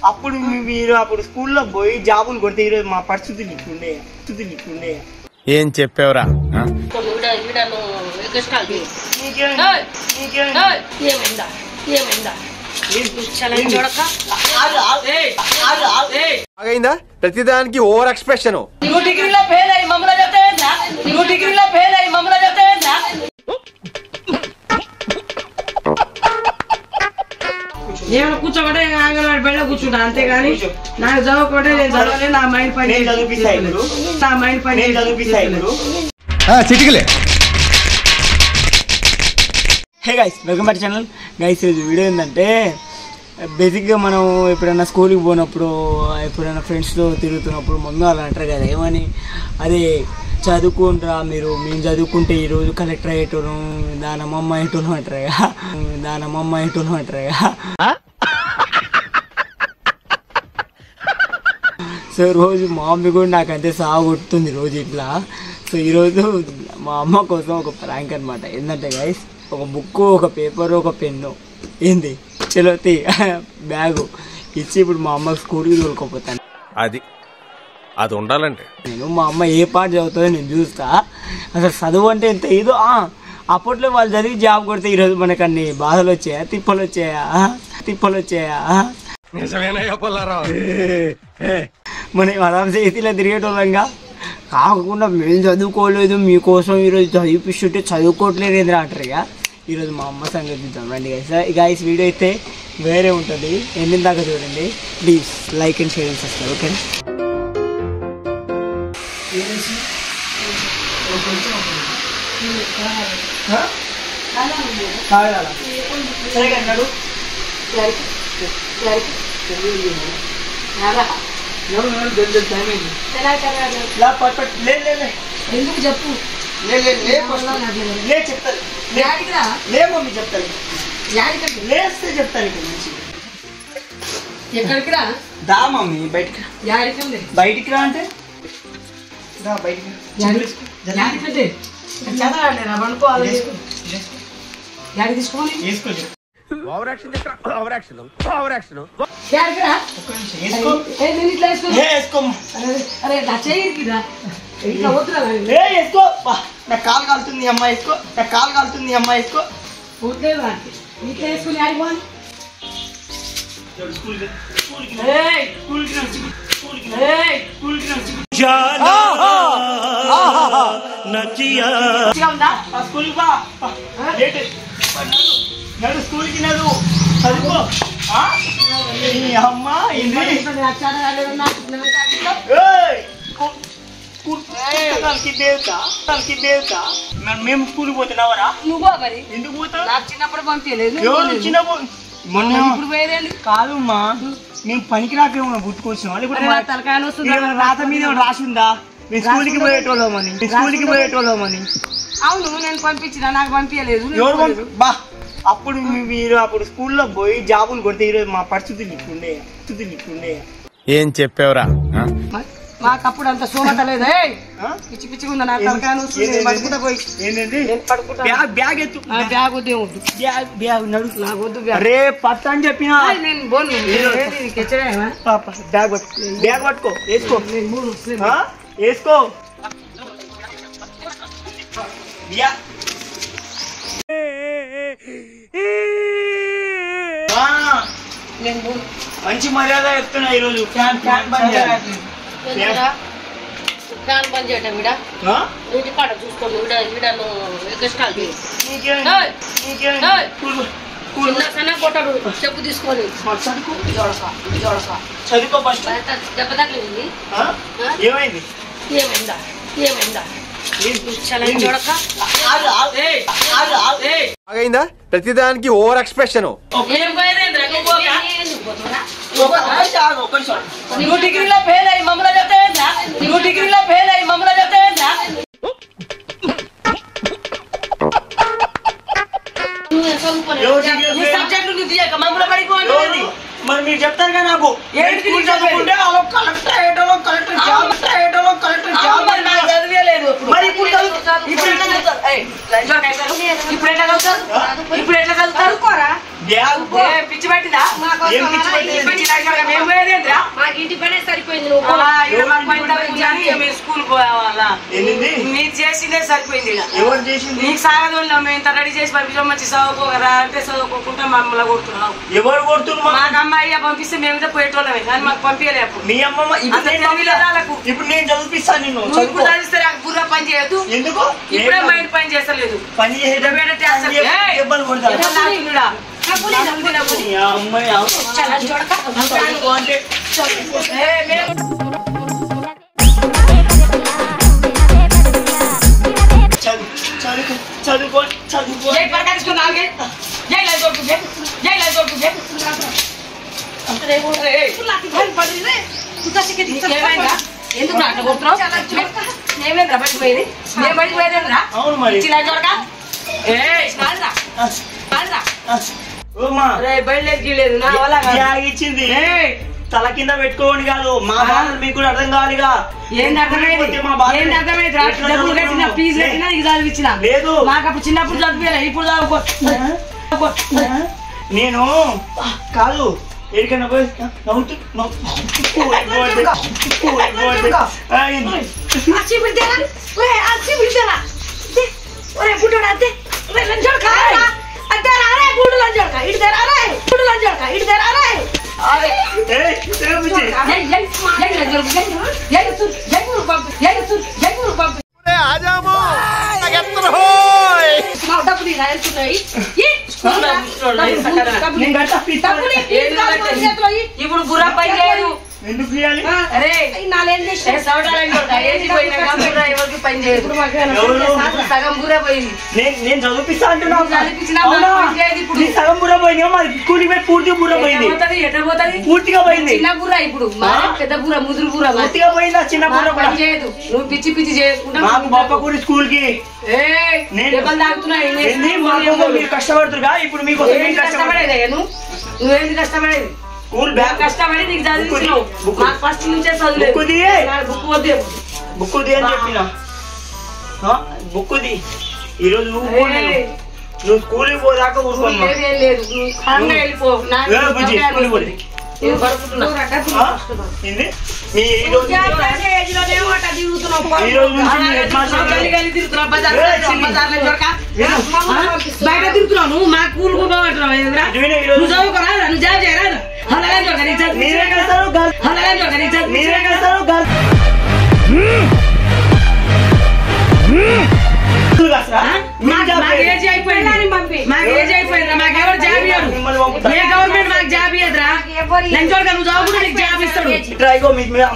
అప్పుడు మీరు అప్పుడు స్కూల్లో పోయి జాబులు కొడితే ఈరోజు మా పరిస్థితులు ఇట్లుండే ఏం చెప్పావురా? ప్రతిదానికి ఓవర్ ఎక్స్ప్రెషన్. ఏమైనా కూర్చోబట్టే అంగన్వాడి బెళ్ళ కూర్చుంటా అంతేగాని నాకు చదువుకోటే నేను చదవలే. నా మైండ్ పని చిటికలే. Hey guys, welcome back channel. Guys, ఈరోజు వీడియో ఏంటంటే బేసిక్గా మనం ఎప్పుడైనా స్కూల్కి పోయినప్పుడు ఎప్పుడైనా ఫ్రెండ్స్తో తిరుగుతున్నప్పుడు ముందు అలా అంటారు కదా, ఏమని, అదే చదువుకుంటారా మీరు, మేము చదువుకుంటే ఈరోజు కలెక్టర్ అయ్యేటోను, దానమ్మ అయ్యేటోను అంటారుగా. సో రోజు మా మమ్మీ కూడా నాకంతే సాగు కొడుతుంది రోజు ఇట్లా. సో ఈరోజు మా అమ్మ కోసం ఒక ప్రాంక్ అనమాట. ఏంటంటే గైస్, ఒక బుక్, ఒక పేపరు, ఒక పెన్ను, ఏంది చలోతి బ్యాగు ఇచ్చి ఇప్పుడు మా అమ్మకి స్కూల్కి తోలుకోపోతాను. అది ఉండాలంటే నేను మా అమ్మ ఏ పాట చదువుతుందో నేను చూస్తా. అసలు చదువు అంటే ఎంత ఏదో. అప్పట్లో వాళ్ళు చదివి జాబ్ కొడితే ఈరోజు మనకు అన్ని బాధలు వచ్చాయా, తిప్పలు వచ్చాయా. మనం అలా చేతిలో తిరిగేటోళ్ళంగా కాకుండా మేము చదువుకోలేదు, మీకోసం ఈరోజు చదివిపిస్తుంటే చదువుకోవట్లేదు ఏంద్రా అంటారు ఇక. ఈరోజు మా అమ్మ సంగతి చూద్దాం రండి గైస్. వీడియో అయితే వేరే ఉంటుంది, ఎండింగ్ దాకా చూడండి. ప్లీజ్ లైక్ అండ్ షేర్ చేస్తారు. ఓకే, ఎందుకు చెప్పు. ఎక్కడికి రా? దా మమ్మీ బయటికి రా అంటే కాలు కాలుతుంది అమ్మ, వేసుకో. స్కూల్కి నడు చదువుకో అమ్మా. మేము స్కూల్కి పోతున్నావరా? ఎందుకు పోతావు? చిన్నప్పుడు పంపించలేదు. కాదు అమ్మా, మేము పనికి రాకేమో గుర్తుకొచ్చినాం. రాత మీద రాసిందా మేము స్కూల్కి పోయేటోళ్ళమని? అవును, నేను పంపించిన, నాకు పంపించలేదు. బా అప్పుడు మీరు అప్పుడు స్కూల్లో పోయి జాబులు కొడితే ఈరోజు మా పరిస్థితులు ఇట్లుండే. ఏం చెప్పావురా? మాకు అప్పుడు అంత సోమత లేదు. పిచ్చి పిచ్చిగా ఉందా నాకు తలకాయ పడుకుంటా పోయి. బ్యాగ్ ఎత్తు. బ్యాగ్ వద్దు, బ్యాగ్ నడు. నాకు వద్దు. రే పత్త అని చెప్పినా నేను బోను. బ్యాగ్ పట్టుకో, వేసుకో. మంచి మర్యాద చెప్తున్నా ఈరోజు. ఫ్యాన్ బంద్ చేయాలి. ఫ్యాన్ బంద్ చేయటం కాడ చూసుకోండి. కొట్టాడు చెప్పు తీసుకొని చదువుకో. దెబ్బ తగిలింది. ఏమైందా? ప్రతిదానికి ఓవర్ ఎక్స్ప్రెషన్. నువ్వు డిగ్రీలో ఫెయిల్ అయ్యి మమ్మల్ని చెప్తావేందా? సబ్జెక్టు నువ్వు తీయక మమ్మల్ని పడిపోయింది. మరి మీరు చెప్తారు కదా నాకు చదువుకుంటే కలెక్టర్ లేదు. మరి ఇప్పుడు ఇప్పుడు ఎట్లా చదువుతారు? ఇప్పుడు ఎట్లా చదువుతారు? ఇప్పుడు ఎట్లా చదువుతారు? పిచ్చి పట్టిందా? మేము పోయేదేంద్రా? మాకు ఇంటి పనే సరిపోయింది. మీరు స్కూల్ పోవాలా? మీరు చేసిందే సరిపోయింది. నీకు సాగదు. మేము ఇంత రెడీ చేసి పంపించాం, మంచి చదువుకోగరా అంటే చదువుకోకుండా మమ్మల్ని కొడుతున్నావు. ఎవరు కొడుతున్నారు? మాకు అమ్మాయి పంపిస్తే మేము పోయేటోళ్ళమే, కానీ మాకు పంపించలే. అప్పుడు మీ అమ్మమ్మ ఇప్పుడు నేను చదివిస్తాను నిన్ను. ఇప్పుడు చదివిస్తే నాకు బుర్ర పని చేయదు. ఎందుకు? ఇప్పుడే మైండ్ పని చేస్తలేదు. పని చదువుకో చదువుకో ఎందుకు అట్లా కొడుతున్నావు? మేమేంద్రా బయటకు పోయేది? మేము బయటకు పోయేదేంద్రా? అవును మరి బయలుదేరి నా వల్ల ఇచ్చింది తల కింద పెట్టుకోండి కాదు, మా బాధలు మీకు కూడా అర్థం కావాలిగా. ఏంది అర్థమైంది? ఏంది అర్థమైంది? డబ్బులు కట్టిన ఫీజు కట్టినా ఇది చదివించిన లేదు. మాకు అప్పుడు చిన్నప్పుడు చదివేలా, ఇప్పుడు చదువుకో. నేను కాదు ఎడికన్నా పోయి ఇప్పుడు బుర్ర పని చేయదు. ఎందుకు చేయాలి? అరే ఎవరికి పని చేయదు. సగం బుర్ర పోయింది. నేను చదివిస్తా అంటున్నావు. సగం బుర్ర పోయింది. మాది స్కూల్కి పోయి పూర్తిగా బుర్ర పోయింది. ఎట్లా పోతుంది? పూర్తిగా పోయింది. చిన్న బుర్ర ఇప్పుడు పెద్ద బుర్ర, ముదురు బుర్ర పూర్తిగా పోయిందా? చిన్న బుర్ర పని చేయదు. నువ్వు పిచ్చి పిచ్చి చేయకుండా మాకు బాపకూరి స్కూల్ కి మీరు కష్టపడుతురుగా. ఇప్పుడు మీకు కష్టపడేదే. నువ్వేంది కష్టపడేది? స్కూల్ బ్యాగ్ కష్టపడి నీకు చదివించినావు. మాకు ఫస్ట్ నుంచే చదువులేదు. బుక్ వద్దే. బుక్ ది అని చెప్పిన బుక్ ది. ఈరోజు నువ్వు స్కూల్కి పోదాకా ఊరుకోమ్మా. లేదు నువ్వు ఖాళీగా వెళ్ళిపో. బయట తిరుగుతున్నావు నువ్వు. మా స్కూల్ నువ్వు చదువుకోరా? నువ్వు జాబ్ చేయరా? ఏజ్ అయిపోయింది. మాకెవరు జాబ్ ఇయ్యరు. ఏ గవర్నమెంట్ మాకు జాబ్ ఇయ్యదురా. లంచోడుగా నువ్వు చదువుకుంటే నీకు జాబ్ ఇస్తాడు.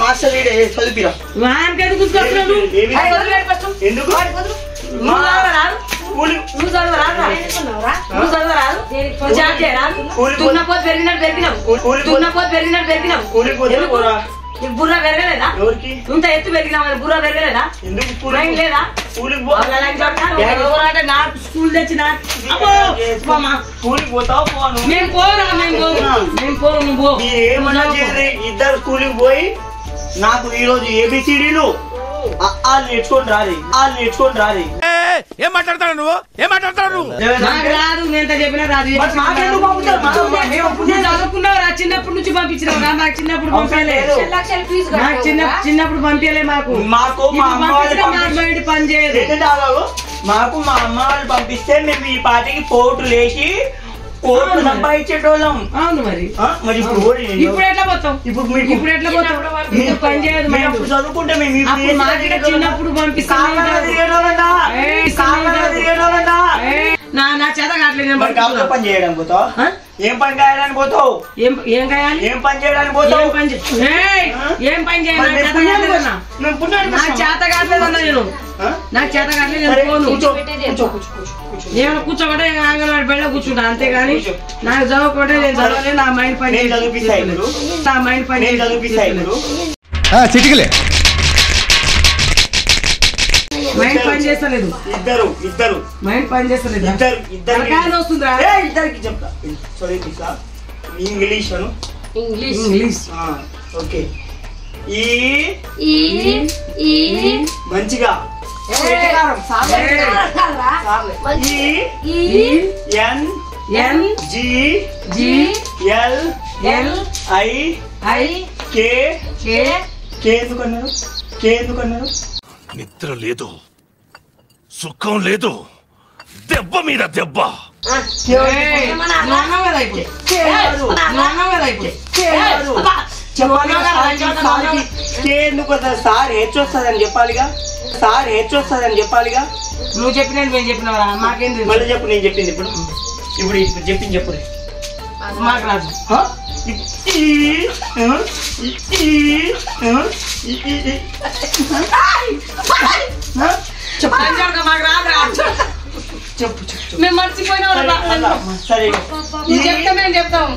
మాస్టర్ చదివిరా. వానికెందుకు చూసుకొస్తున్నావు? ఎందుకు నువ్వు చదవరాదు. జాబ్ చేయరాదు. తున్నపోతు పెరిగినట్టు బుర్ర పెరగలేదా? ఇంత ఎత్తు పెరిగినావు, బుర్ర పెరగలేదా? లేదా? నాకు స్కూల్ తెచ్చిన స్కూల్కి పోతావు. మేము పోరా. మేము పోరు. నువ్వు ఏమన్నా ఇద్దరు స్కూల్కి పోయి నాకు ఈరోజు ఏబిసిడీలు నేర్చుకొని రారి. ఏం మాట్లాడతాడు నువ్వు? నాకు రాదు. నేను చెప్పినా రాదు. చదువుకున్నావురా? చిన్నప్పటి నుంచి పంపించినావు. నాకు చిన్నప్పుడు పంపించలేదు. చిన్నప్పుడు పంపించలే. మాకు పని చేయదు. మాకు మా అమ్మ వాళ్ళు పంపిస్తే మేము ఈ పార్టీకి పోటు లేచి కోట్లు సంపాదించేటోళ్ళం. అవును మరి. మరి ఇప్పుడు ఎట్లా పోతాం? ఇప్పుడు ఎట్లా పోతాం? పని చేయదు. చదువుకుంటే మేము చిన్నప్పుడు పంపిస్తాం. నా చేత కావట్లేదు. పని చేయడానికి పోతావు? ఏం పని కాయడానికి పోతావు? ఏం కాయాలి? ఏం పని చేయడానికి పోతావు? ఏం పని చేయాలి? నాకు చేత కావట్లేదన్నా. నేను నాకు చేత కావట్లేదు. నేను కూర్చోబట్టే అంగన్వాడి బయట కూర్చుంటా అంతేగాని నాకు చదువుకుంటే నేను చదవలేదు. నా మైండ్ పని చిటికలే మైండ్ పని చేస్తలేదు. ఇద్దరు మైండ్ పని చేస్తలేదు. వస్తుందా? ఇద్దరికి చెప్తా. English okay. ఈ మంచిగా నిద్ర లేదు, సుఖం లేదు, దెబ్బ మీద దెబ్బ. సార్ హెచ్చొస్తుందని చెప్పాలిగా, సార్ హెచ్చొస్తుందని చెప్పాలిగా. నువ్వు చెప్పినట్టు మేము చెప్పినవరా? మాకేంది మళ్ళీ చెప్పు. నేను చెప్పింది ఇప్పుడు ఇప్పుడు ఇప్పుడు చెప్పింది చెప్పు. మాకు రాదు. మాకు రాదు. చెప్పు మేము మర్చిపోయినా సరే చెప్తా. మేము చెప్తాం.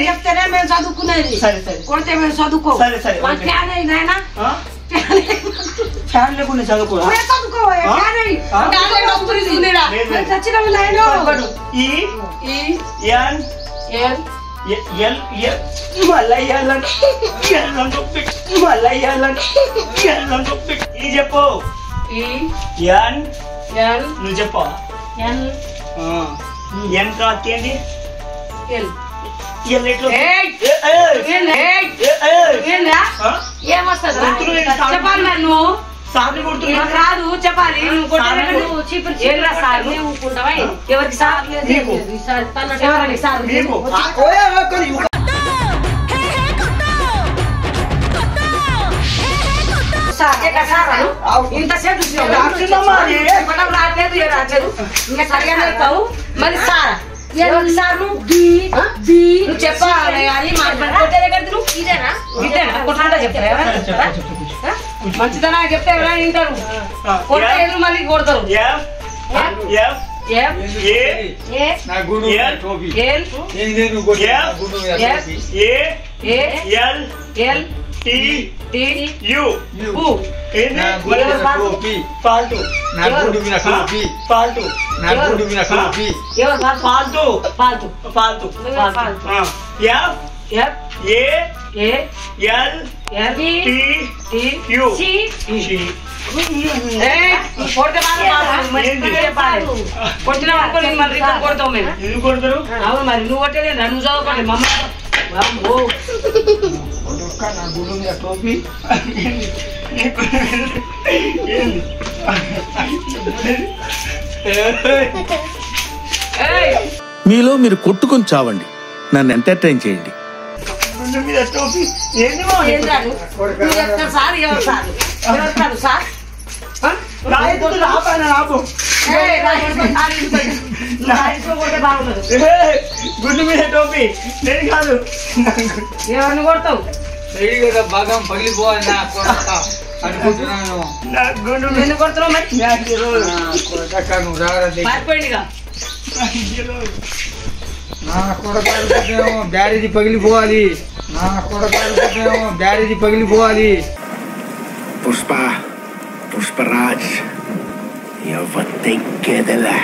చెప్తేనే మేము చదువుకునేది. కొడితే మేము చదువుకో. ఫ్యాన్ లేకుండా చదువుకో. చెప్పు. నువ్వు చెప్పు. ఎన్ కాకేంది? ఏమొస్తుంది చెప్పాలి మరి. నువ్వు రాదు చెప్పాలి. ఎవరికి సార్ ఇంతసేపు రావట్లేదు ఇంకా సరిగా చెప్తావు. మరి సార్ నువ్వు చెప్పాలి కానీ ఇదేనా కొట్టాలంటే చెప్తారా? మంచిదనా చెప్తే ఎవరైనా వింటారు. కొట్టారు మళ్ళీ కొడతారు. కొడతావు మేము. అవును మరి నువ్వు కొట్టేది నువ్వు చదువుకోండి. మమ్మ మీలో మీరు కొట్టుకొని చావండి, నన్ను ఎంటర్టైన్ చేయండి. సార్ ఎవరు సార్ ఎవరు సార్ గుండు మీద టోపీ నేను కాదు. ఎవరిని కొడతావు? భాగం పగిలిపోవాలి అనుకుంటున్నాను. ఎందుకు కొడుతున్నావు మరి? పారిపోయిందిగా. నా కొడకేమో బ్యారేజీ పగిలిపోవాలి. నా కొడకేమో బ్యారేజీ పగిలిపోవాలి. పుష్పరాజ్ ఎవరు తెగ్గేదలా.